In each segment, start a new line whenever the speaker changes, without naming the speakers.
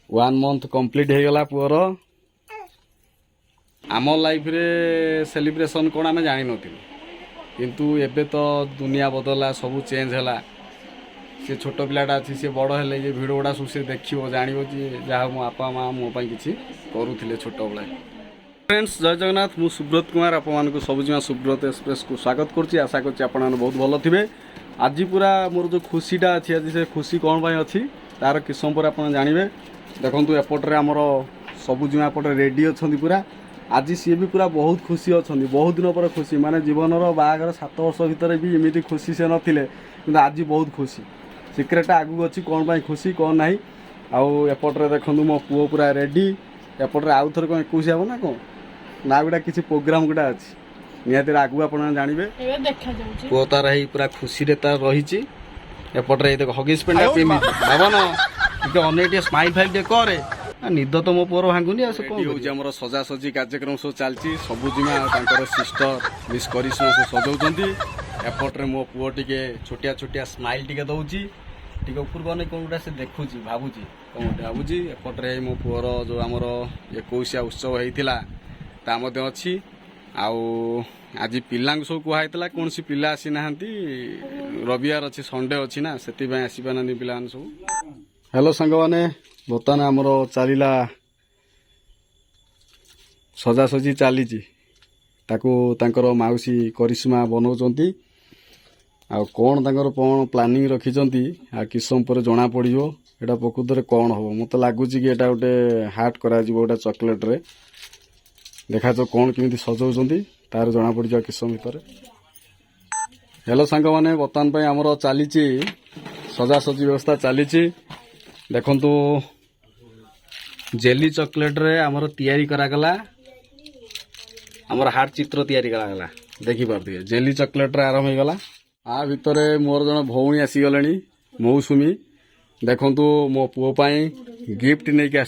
One month complete हो गला poor आम लाइफ रे सेलिब्रेशन कौन आम जान किंतु एबे तो दुनिया बदलला सब चेंज है सी छोट पिलाटा अच्छी सी बड़ है ये भिड गुड़ा सब सी देखो जान जहाँ मो बापा माँ मो कि करुले छोट बेले फ्रेंड्स जय जगन्नाथ मु सुब्रत कुमार आपको सबुजिमा सुब्रत एक्सप्रेस को स्वागत करुँच आशा कर बहुत भल थे आज पूरा मोर जो खुशीटा अच्छी आज से खुशी कौन पाई अच्छी तार कि समय पर आप जानवे देखो एपटे आमर सबुजिमा एपटे रेडी अच्छा पूरा आज सी भी पूरा बहुत खुशी अच्छा बहुत दिन पर खुशी माने जीवन बाहागर 7 वर्ष भितर भी एमती खुशी से नथिले कि आज बहुत खुशी सिक्रेट आगू अच्छी कौन पाई खुशी कौन ना आउ एपटे देखो मो पुओ पूरा रेडी एपटे आउ थे कौन 21 हम ना कौन ना गोटा किसी प्रोग्राम गोटा अच्छी निहाती आगू आप जानवे पुओ तार पूरा खुशी तार रही एपटे देख हगिस पेंटा पिंधि बाबा न अनेक स्माइल फाइल टे करे निद तो मो पुअर भांगुनी आम सजासजी कार्यक्रम सब चलती सबुजिमा सिस्टर मिस करिश्मा सब सजाऊँ एपटे मो पुओ टे छोटिया छोटिया स्माइल टे दौची टे ऊपर को कौन गोटा से देखुची भावुची कौन गोटे भावुची एपटे मो पुअर जो आमर 21 उत्सव होता अच्छी आउ आज पिला सब कहला कौन सी पिला आसी ना रविवार अच्छी संडे अच्छी ना से आसपार पिला सब हेलो सांग मैंने बर्तमान आमर चलला सजासजी चली मौसी करिश्मा बनाऊँच आ कौन कौन प्लानिंग रखिंट आ कि समय पर जना पड़ो यहाँ प्रकृत में कौन हम मत लगुच कि यहाँ गोटे हार्ट करा गोटे चॉकलेट रे देखा तो कौन केमी सजाऊँ तार जना पड़ कि समय भितर हेलो सांग मैंने बर्तमान आमर चली सजासजी व्यवस्था चली देखु जेली चॉकलेट रे आमर तैयारी करागला आमर हार्ट चित्र तैयारी करागला देखी पारे जेली चॉकलेट रे आरंभ होगला आ भितर मोर जन भौणी आसीगले मौसुमी देखु मो पुओ गिफ्ट नहीं कि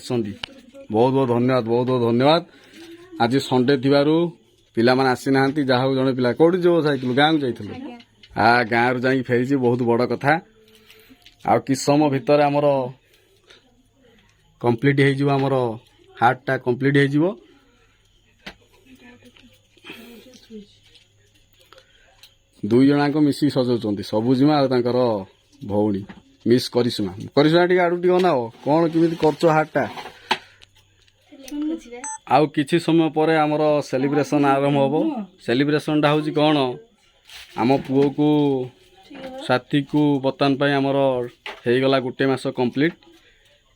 बहुत बहुत धन्यवाद बहुत बहुत धन्यवाद आज संडे थिबारु पिला माने आसी नाहंती जहाँ जने पिला कोठी जो साइकिल गाँव जाइथिलु गाँव रु जाई फेरी बहुत बड़ कथा आ कि समय भितर आमर कंप्लीट हो आमर हार्टटा कंप्लीट हो दुई जनाक मिसी सजाऊँ सबुजिमा और भौणी मिस करिश्मा करिश्मा टी आड़ू टी अनाओ कौन केमी कर हार्टटा आउ किछि समय पर आमर सेलिब्रेशन आरंभ हम सेलिब्रेशन टा हूँ कौन आम पुओ को साथी को बर्तमान आमर होगला गोटे मास कंप्लीट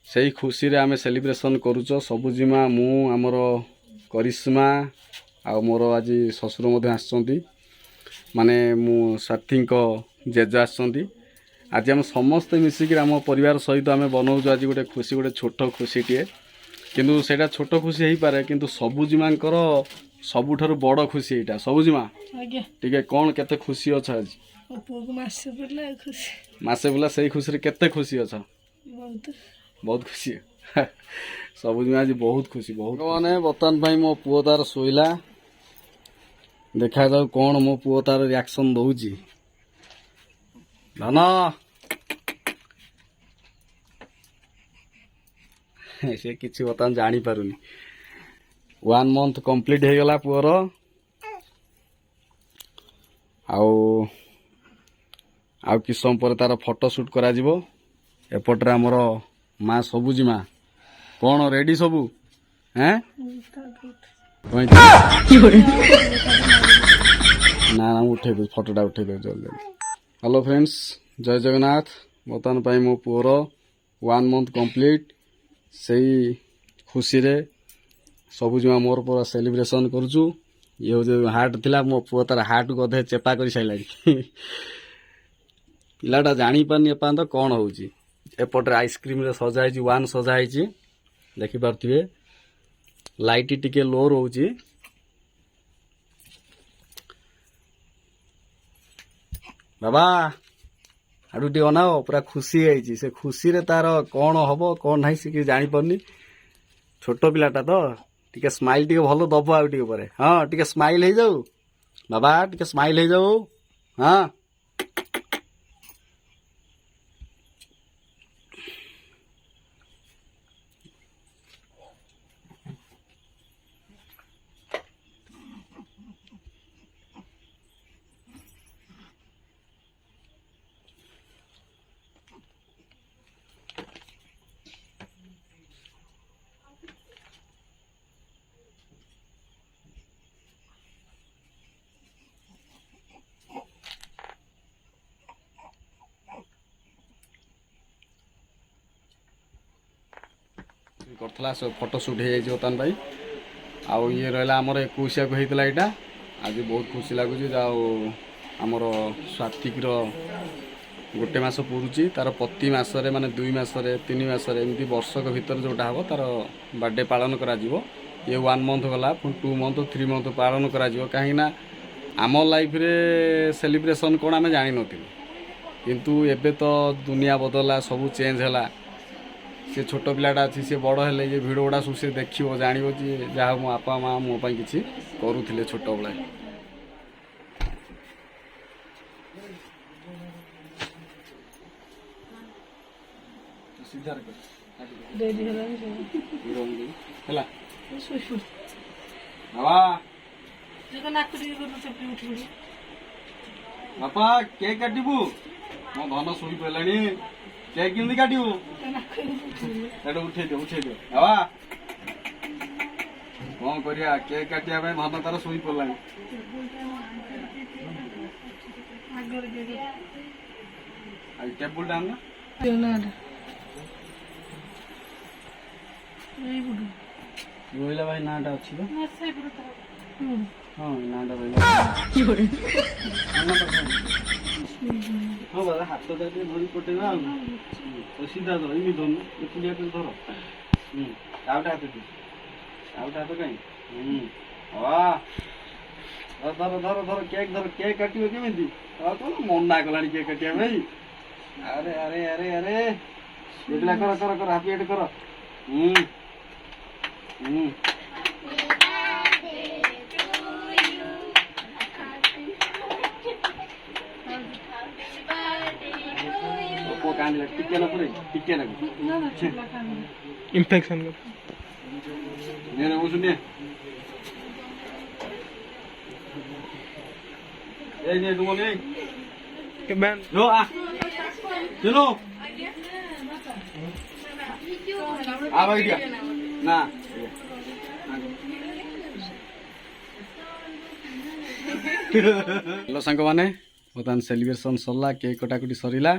से खुशी रे आमे सेलिब्रेशन करूच सबुजिमा मु आमर करिश्मा आ मोर आज ससुर मध्य आसछंती माने मु साथी जेज आसछंती आज आम समस्ते मिसिक आम परिवार सहित आम बनाऊँ आज गोटे खुशी गोटे छोट खुशी टे किंतु सेटा छोट खुशी हो पारे किंतु सबुजिमांकर सबुठारु बड़ खुशी एटा सबुजिमा टिके कौन केते खुशी अछ आज मासे बुला सही खुशी रे केते खुशी अछ बहुत खुशी सबुजिमा आज बहुत खुशी बहुत माने बर्तमान मो पुओ तार शोला देखा जाऊ कौन मो पुओ तार रिएक्शन दउची धन से किसी बर्तमान जानी पारुनी 1 मंथ कंप्लीट हो गला पुअर आउ कि समय पर तार फोटो शूट करा जिवो एपटे आमर माँ सबुजिमा कौन रेडी सबू हैं ना उठे फोटोटा उठे दे जल्दी हेलो फ्रेंड्स जय जगन्नाथ बर्तमान मो पुअर 1 मंथ कंप्लीट से खुशी रे सबुजिमा मोर पूरा सेलिब्रेशन करुचु ये जो हार्ट थिला मो पुओ तार हार्ट को अधे चेपा कर साइला पिलाटा जानी पारनी एपांत कौन होउची एपटे आइसक्रीम रे सजाई वन सजाई देखी पारे लाइट टिके लो रोची बाबा आड़ू टे अनाओ पूरा खुशी है से खुशी रे तार कौन हम कौन ना सी जानी पारनी छोट पिलाटा तो टिके स्माइल टिके भल दब आउ टिके परे हाँ टिके स्माइल हो जाऊ बाबा टिके स्माइल हो जाऊ हाँ करथला सब फोटो शूट हो जाइए बर्तमान भाई आउ ये रहा आमर 21 को होता यहाँ आज बहुत खुशी लगुच आमर स्वातिक गोटे मस पुरुची तार प्रति मसरे माने 2 मसरे 3 मसरे एमती वर्षक भीतर जोटा हम तार बर्थडे पालन करा ये 1 मंथ गला पुणी 2 मंथ 3 मंथ पालन करा कहीं आम लाइफ रे सेलिब्रेशन कौन आम जान नु किंतु एबे तो दुनिया बदला सब चेंज है सी छोट पिलाटा अच्छी सी बड़ है ये भिड गुड़ा सब सी देखो जान जहाँ मो बापा माँ मो कि करुले छोट बेले बापा केक काटबू मो धन शुई पड़ा केक केमती काटबू उठे दियो बाबा कौन करिया केक काटिया धन तार शुई पड़ा टेबुल डाउन रोहिला भाई नाटा अच्छी हाँ नाटा भाई हाँ बाबा हाथ धरी पटे ना सीधा धर इमी धर एकुड़िया धर आउटा हाथ कहीं धर धर धर केक काटियो केमी कौन मना कला केक काटिया भाई अरे अरे अरे अरे एगला कर कर कर हापी एड कर टिके ना पूरे टिके ना
इन्फेक्शन
मेरे वो सुनिए ये तुम नहीं
के मैं
लो आ चलो आ भाई क्या ना हेलो सांग मैंने बर्तमान सेलिब्रेशन सरला केक कटाकटी सरला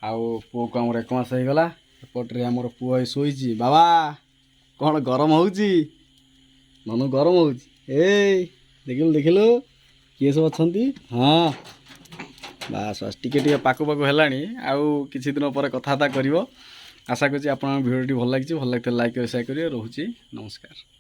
आउ पुओ को आमर 1 मास होगला एपटे आमर पुओ शोची बाबा कौन गरम होची मन गरम होची देखिलु देखिलु किए सब अच्छा हाँ बास बास टिके पाक पाक है आउ किसी दिन पर कथबार्ता कर आशा करी आप भिडियो भल लगी भल लगे लाइक शेयर करें रोचे नमस्कार।